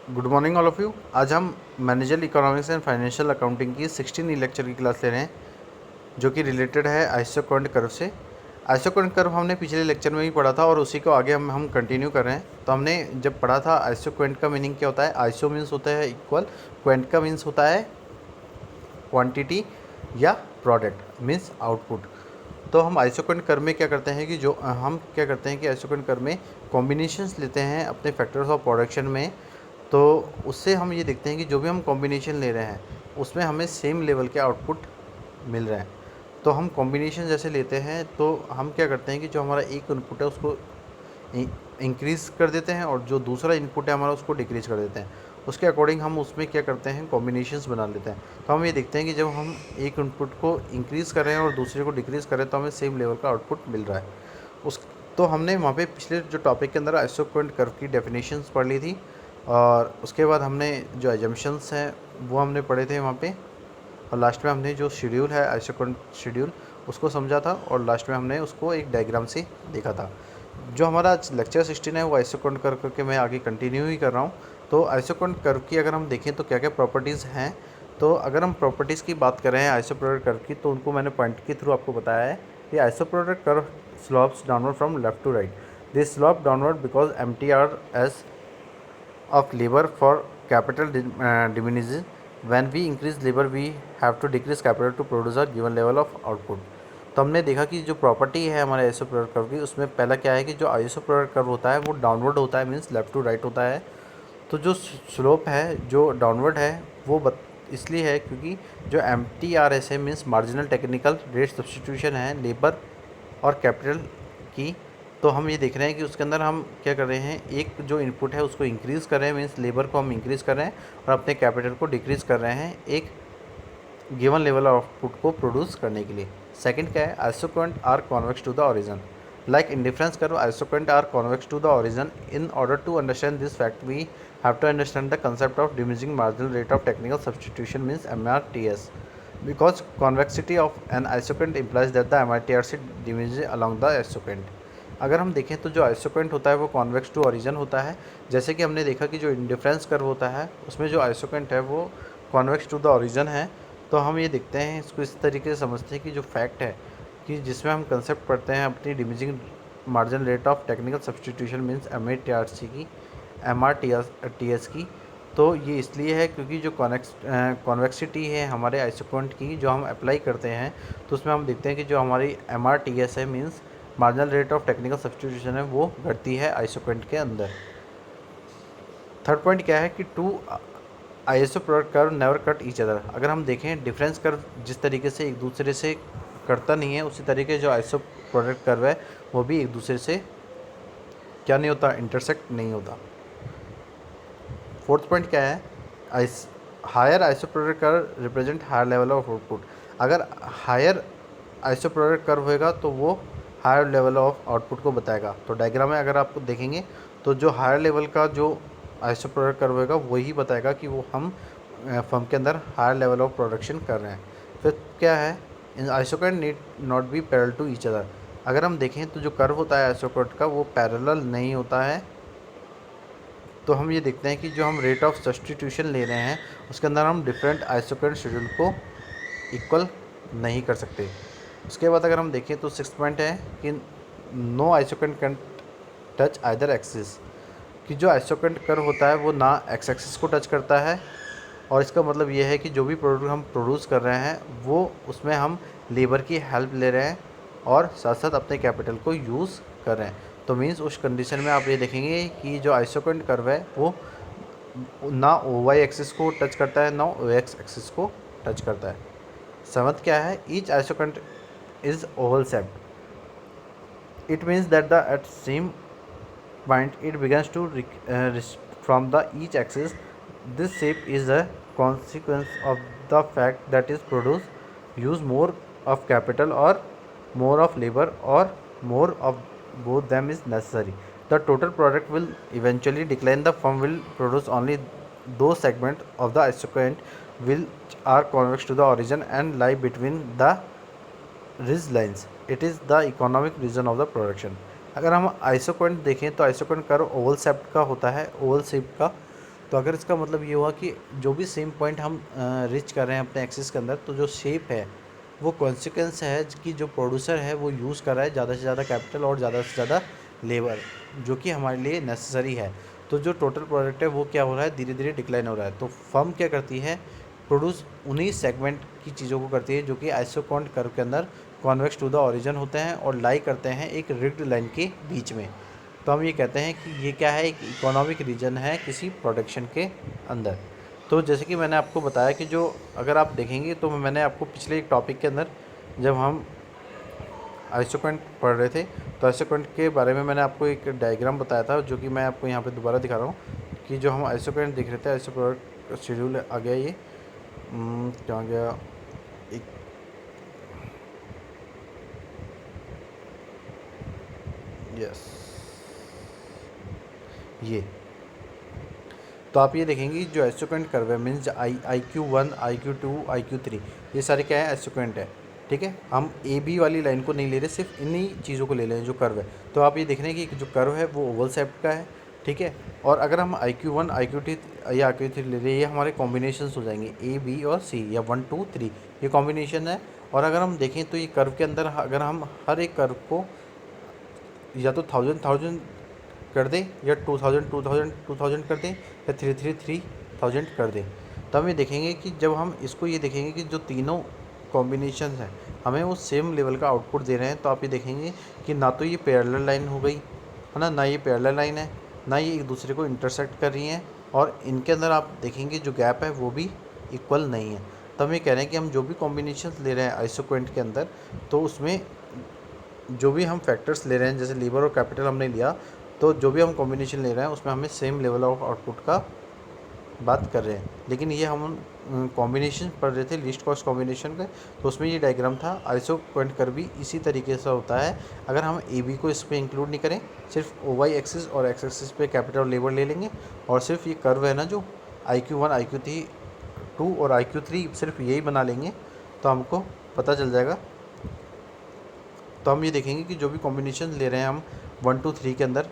Good morning all of you. आज हम manager economics and financial accounting की 16 lecture की क्लास ले रहे हैं, जो कि रिलेटेड है आइसोक्वांट कर्व से। आइसोक्वांट कर्व हमने पिछले लेक्चर में भी पढ़ा था और उसी को आगे हम कंटिन्यू कर रहे हैं। तो हमने जब पढ़ा था आइसोक्वांट का मीनिंग क्या होता है। आइसो मीन्स होता है इक्वल, क्वांट का मीन्स होता है क्वांटिटी या प्रोडक्ट मीन्स आउटपुट। तो हम आइसोक्वांट कर्व में क्या करते हैं कि आइसोक्वांट कर्व में कॉम्बिनेशंस लेते हैं अपने फैक्टर्स ऑफ प्रोडक्शन में। तो उससे हम ये देखते हैं कि जो भी हम कॉम्बिनेशन ले रहे हैं उसमें हमें सेम लेवल के आउटपुट मिल रहे हैं। तो हम कॉम्बिनेशन जैसे लेते हैं तो हम क्या करते हैं कि जो हमारा एक इनपुट है उसको इंक्रीज़ कर देते हैं और जो दूसरा इनपुट है हमारा उसको डिक्रीज़ कर देते हैं। उसके अकॉर्डिंग हम उसमें क्या करते हैं, कॉम्बिनेशंस बना लेते हैं। तो हम ये देखते हैं कि जब हम एक इनपुट को इंक्रीज़ कर रहे हैं और दूसरे को डिक्रीज़ कर रहे हैं तो हमें सेम लेवल का आउटपुट मिल रहा है। उस तो हमने वहाँ पे पिछले जो टॉपिक के अंदर आइसोक्वांट कर्व की डेफिनेशंस पढ़ ली थी और उसके बाद हमने जो एजम्पशंस हैं वो हमने पढ़े थे वहाँ पे, और लास्ट में हमने जो शेड्यूल है आइसोक्वांट शेड्यूल उसको समझा था और लास्ट में हमने उसको एक डायग्राम से देखा था। जो हमारा आज लेक्चर 16 है वो आइसोक्वांट कर्व करके मैं आगे कंटिन्यू ही कर रहा हूँ। तो आइसोक्वांट कर्व की अगर हम देखें तो क्या क्या प्रॉपर्टीज़ हैं। तो अगर हम प्रॉपर्टीज़ की बात कर रहे हैं आइसोप्रोडक्ट कर्व की, तो उनको मैंने पॉइंट के थ्रू आपको बताया है कि isoproduct curve slopes downward from left to right. This slope downward because MTR S of labor for capital diminishes. When we increase labor we have to decrease capital to produce a given level of output. तो हमने देखा कि जो property है हमारे iso product curve की, उसमें पहला क्या है कि जो आइसो प्रोडक्ट कर्व होता है वो डाउनवर्ड होता है, मीन्स लेफ़्ट टू राइट होता है। तो जो स्लोप है जो डाउनवर्ड है वो इसलिए है क्योंकि जो MTRS है means marginal technical rate substitution है लेबर और कैपिटल की। तो हम ये देख रहे हैं कि उसके अंदर हम क्या कर रहे हैं, एक जो इनपुट है उसको इंक्रीज़ कर रहे हैं, मीन्स लेबर को हम इंक्रीज़ कर रहे हैं और अपने कैपिटल को डिक्रीज़ कर रहे हैं एक गिवन लेवल ऑफ आउटपुट को प्रोड्यूस करने के लिए। सेकंड क्या है, isoquant are convex to the origin. Like indifference curve isoquant are convex to the origin. In order to understand this fact we have to understand the concept of diminishing marginal rate of technical substitution means MRTS, because convexity of an isoquant implies that the MRTRC diminishes along the isoquant। अगर हम देखें तो जो isoquant होता है वो convex to origin होता है। जैसे कि हमने देखा कि जो इंडिफरेंस कर्व होता है उसमें जो आइसोक्वेंट है वो कॉन्वेक्स टू द ओरिजिन है। तो हम ये देखते हैं, इसको इस तरीके से समझते हैं कि जो फैक्ट है कि जिसमें हम कंसेप्ट पढ़ते हैं अपनी diminishing margin rate of technical substitution means MRTRC की, MRTS की। तो ये इसलिए है क्योंकि जो कॉन्वेक्सिटी है हमारे आइसोक्वेंट की जो हम अप्लाई करते हैं तो उसमें हम देखते हैं कि जो हमारी MRTS है means marginal rate of technical substitution है वो घटती है आइसोक्वेंट के अंदर। थर्ड पॉइंट क्या है कि two iso product curve never cut each other. अगर हम देखें डिफरेंस कर्व जिस तरीके से एक दूसरे से कटता नहीं है, उसी तरीके जो आइसो प्रोडक्ट कर्व है वो भी एक दूसरे से क्या नहीं होता, इंटरसेक्ट नहीं होता। फोर्थ पॉइंट क्या है, higher iso product curve represent higher level of output. अगर हायर आइसो प्रोडक्ट कर्व होएगा तो वो हायर लेवल ऑफ आउटपुट को बताएगा। तो डायग्राम में अगर आप देखेंगे तो जो हायर लेवल का जो आइसो प्रोडक्ट कर्व होएगा वही बताएगा कि वो हम फर्म के अंदर हायर लेवल ऑफ प्रोडक्शन कर रहे हैं। फिर क्या है, in isoquant need not be parallel to each other. अगर हम देखें तो जो कर्व होता है आइसोक्वेंट का वो पैरेलल नहीं होता है। तो हम ये देखते हैं कि जो हम रेट ऑफ सब्सटीट्यूशन ले रहे हैं उसके अंदर हम डिफरेंट आइसोक्वेंट शेड्यूल को इक्वल नहीं कर सकते। उसके बाद अगर हम देखें तो सिक्स पॉइंट है कि no isoquant can touch either axis. कि जो आइसोक्वेंट कर्व होता है वो ना एक्स एक्सिस को टच करता है, और इसका मतलब ये है कि जो भी प्रोडक्ट हम प्रोड्यूस कर रहे हैं वो उसमें हम लेबर की हेल्प ले रहे हैं और साथ साथ अपने कैपिटल को यूज़ कर रहे हैं। तो मीन्स उस कंडीशन में आप ये देखेंगे कि जो आइसोक्वेंट कर्व है वो ना OY एक्सिस को टच करता है ना OX एक्सिस को टच करता है। सेवंथ क्या है, each isoquant is oval shaped. It means that the at same point it begins to from the each axis. This shape is a consequence of the fact that is produce use more of capital or more of labor or more of both them is necessary. The total product will eventually decline. The firm will produce only those segments of the isoquant which are convex to the origin and lie between the ridge lines. It is the economic region of the production. अगर हम isoquant देखें तो isoquant curve Oval shape का होता है, Oval shape का। तो अगर इसका मतलब ये हुआ कि जो भी सेम पॉइंट हम रीच कर रहे हैं अपने एक्सिस के अंदर, तो जो शेप है वो कॉन्सिक्वेंस है कि जो प्रोड्यूसर है वो यूज़ कर रहा है ज़्यादा से ज़्यादा कैपिटल और ज़्यादा से ज़्यादा लेबर, जो कि हमारे लिए नेसेसरी है। तो जो टोटल प्रोडक्ट है वो क्या हो रहा है, धीरे धीरे डिक्लाइन हो रहा है। तो फर्म क्या करती है, प्रोड्यूस उन्हीं सेगमेंट की चीज़ों को करती है जो कि आइसोकोंट कर्व के अंदर कॉन्वेक्स टू द ओरिजिन होते हैं और लाई करते हैं एक रिग्ड लाइन के बीच में। तो हम ये कहते हैं कि ये क्या है, एक इकोनॉमिक रीजन है किसी प्रोडक्शन के अंदर। तो जैसे कि मैंने आपको बताया कि जो अगर आप देखेंगे तो मैंने आपको पिछले एक टॉपिक के अंदर जब हम आइसोकोंट पढ़ रहे थे तो आइसोकोंट के बारे में मैंने आपको एक डायग्राम बताया था, जो कि मैं आपको यहाँ पे दोबारा दिखा रहा हूँ कि जो हम आइसोकोंट दिख रहे थे, आइसोकोंट शेड्यूल आ गया, ये क्या गया, एक यस ये। तो आप ये देखेंगे जो आइसोकोंट कर्व है मीन्स IQ1 IQ2 IQ3 ये सारे क्या है, आइसोकोंट है। ठीक है, हम AB वाली लाइन को नहीं ले रहे, सिर्फ इन्हीं चीज़ों को ले रहे हैं जो कर्व है। तो आप ये देख रहे हैं कि जो कर्व है वो ओवल शेप का है। ठीक है, और अगर हम IQ1 IQ2 या IQ3 ले रहे हैं, ये हमारे कॉम्बिनेशंस हो जाएंगे A B और C या 1 2 3, ये कॉम्बिनेशन है। और अगर हम देखें तो ये कर्व के अंदर अगर हम हर एक कर्व को या तो 1000 कर दें या 2000 कर दें या 3000 कर दें, तो हम ये देखेंगे कि जब हम इसको ये देखेंगे कि जो तीनों कॉम्बिनेशन हैं हमें वो सेम लेवल का आउटपुट दे रहे हैं। तो आप ये देखेंगे कि ना तो ये पैरेलल लाइन हो गई है ना ये पैरेलल लाइन है, ना ये एक दूसरे को इंटरसेक्ट कर रही हैं, और इनके अंदर आप देखेंगे जो गैप है वो भी इक्वल नहीं है। तो हम ये कह रहे हैं कि हम जो भी कॉम्बिनेशन ले रहे हैं आइसोक्वेंट के अंदर, तो उसमें जो भी हम फैक्टर्स ले रहे हैं, जैसे लेबर और कैपिटल हमने लिया, तो जो भी हम कॉम्बिनेशन ले रहे हैं उसमें हमें सेम लेवल ऑफ आउटपुट का बात कर रहे हैं। लेकिन ये हम कॉम्बिनेशन पढ़ रहे थे लीस्ट कॉस्ट कॉम्बिनेशन का, तो उसमें ये डायग्राम था। आइसोक्वेंट कर्व भी इसी तरीके से होता है। अगर हम AB को इस पर इंक्लूड नहीं करें, सिर्फ OY एक्सिस और X एक्सिस पे कैपिटल और लेबर ले लेंगे, और सिर्फ ये कर्व है ना जो IQ1 IQ2 और IQ3 सिर्फ यही बना लेंगे, तो हमको पता चल जाएगा। तो हम ये देखेंगे कि जो भी कॉम्बिनेशन ले रहे हैं हम 1 2 3 के अंदर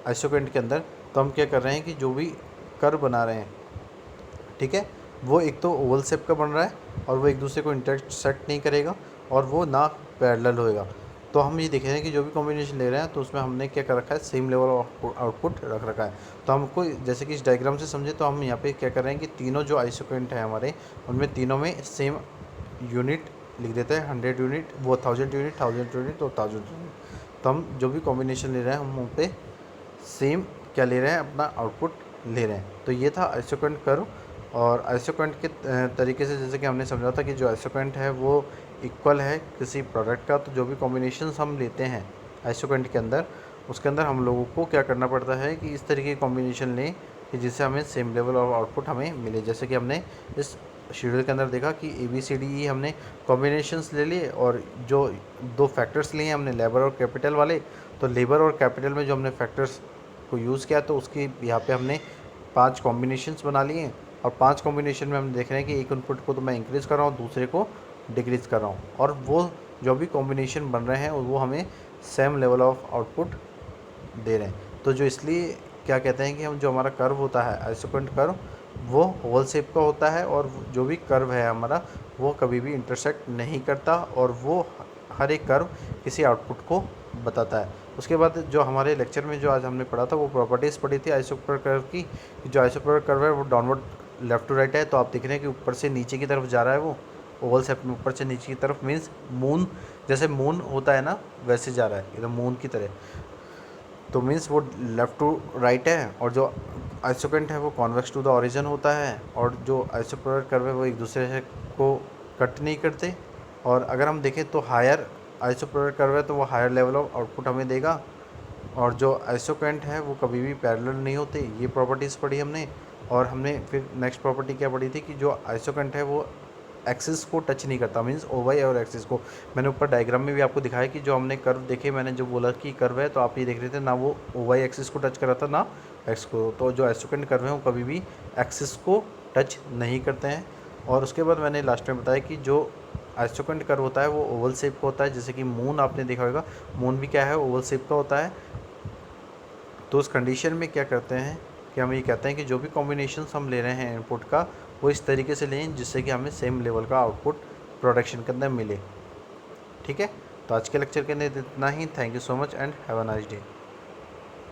आइसोक्वेंट के अंदर, तो हम क्या कर रहे हैं कि जो भी कर्व बना रहे हैं, ठीक है, वो एक तो ओवल शेप का बन रहा है और वो एक दूसरे को इंटरसेक्ट नहीं करेगा और वो ना पैरेलल होएगा। तो हम ये देख रहे हैं कि जो भी कॉम्बिनेशन ले रहे हैं तो उसमें हमने क्या कर रखा है, सेम लेवल ऑफ आउटपुट रख रखा है। तो हमको जैसे कि इस डायग्राम से समझे, तो हम यहाँ पे क्या कर रहे हैं कि तीनों जो आइसोक्वेंट है हमारे, उनमें तीनों में सेम यूनिट लिख देते हैं, 100 यूनिट, वो 1000 यूनिट, 1000 यूनिट और 1000 यूनिट। तो हम जो भी कॉम्बिनेशन ले रहे हैं हम उन पे सेम क्या ले रहे हैं, अपना आउटपुट ले रहे हैं। तो ये था आइसोक्वेंट कर्व। और आइसोक्वेंट के तरीके से जैसे कि हमने समझा था कि जो आइसोक्वेंट है वो इक्वल है किसी प्रोडक्ट का, तो जो भी कॉम्बिनेशंस हम लेते हैं आइसोक्वेंट के अंदर, उसके अंदर हम लोगों को क्या करना पड़ता है कि इस तरीके की कॉम्बिनेशन लें कि जिससे हमें सेम लेवल ऑफ आउटपुट हमें मिले। जैसे कि हमने इस शेड्यूल के अंदर देखा कि ABCDE हमने कॉम्बिनेशंस ले लिए, और जो दो फैक्टर्स लिए हमने लेबर और कैपिटल वाले, तो लेबर और कैपिटल में जो हमने फैक्टर्स को यूज़ किया, तो उसके यहाँ पे हमने 5 कॉम्बिनेशंस बना लिए। और 5 कॉम्बिनेशन में हम देख रहे हैं कि एक इनपुट को तो मैं इंक्रीज़ कर रहा हूँ, दूसरे को डिक्रीज़ कर रहा हूँ, और वो जो भी कॉम्बिनेशन बन रहे हैं वो हमें सेम लेवल ऑफ आउटपुट दे रहे हैं। तो जो इसलिए क्या कहते हैं कि हम जो हमारा कर्व होता है आइसोक्वेंट कर्व, वो ओवल शेप का होता है, और जो भी कर्व है हमारा वो कभी भी इंटरसेक्ट नहीं करता, और वो हर एक कर्व किसी आउटपुट को बताता है। उसके बाद जो हमारे लेक्चर में जो आज हमने पढ़ा था वो प्रॉपर्टीज़ पढ़ी थी आइसोक्वेंट कर्व की। जो आइसोक्वेंट कर्व है वो डाउनवर्ड लेफ्ट टू राइट है, तो आप देख रहे हैं कि ऊपर से नीचे की तरफ जा रहा है, वो ओवल शेप में ऊपर से नीचे की तरफ, मीन्स मून, जैसे मून होता है ना वैसे जा रहा है, एकदम मून की तरह। तो मीन्स वो लेफ़्ट टू राइट है, और जो आइसोक्वेंट है वो कॉन्वेक्स टू द ओरिजिन होता है, और जो आइसोक्वेंट कर्व है वो एक दूसरे से को कट नहीं करते। और अगर हम देखें तो हायर आइसोक्वेंट कर्व है तो वो हायर लेवल ऑफ आउटपुट हमें देगा, और जो आइसोक्वेंट है वो कभी भी पैरेलल नहीं होते। ये प्रॉपर्टीज़ पढ़ी हमने। और हमने फिर नेक्स्ट प्रॉपर्टी क्या पढ़ी थी कि जो आइसोक्वेंट है वो एक्सिस को टच नहीं करता, मीन्स OY और एक्सिस को। मैंने ऊपर डायग्राम में भी आपको दिखाया कि जो हमने कर्व देखे, मैंने जो बोला कि कर्व है, तो आप ये देख रहे थे ना वो OY एक्सिस को टच कर रहा था ना एक्स को। तो जो आइसोक्वेंट कर्व है वो कभी भी एक्सिस को टच नहीं करते हैं। और उसके बाद मैंने लास्ट में बताया कि जो आइसोक्वेंट कर्व होता है वो ओवल शेप का होता है, जैसे कि मून आपने देखा होगा, मून भी क्या है, ओवल शेप का होता है। तो उस कंडीशन में क्या करते हैं कि हम ये कहते हैं कि जो भी कॉम्बिनेशंस हम ले रहे हैं इनपुट का वो इस तरीके से लें जिससे कि हमें सेम लेवल का आउटपुट प्रोडक्शन के अंदर मिले। ठीक है, तो आज के लेक्चर के अंदर इतना ही। Thank you so much and have a nice day.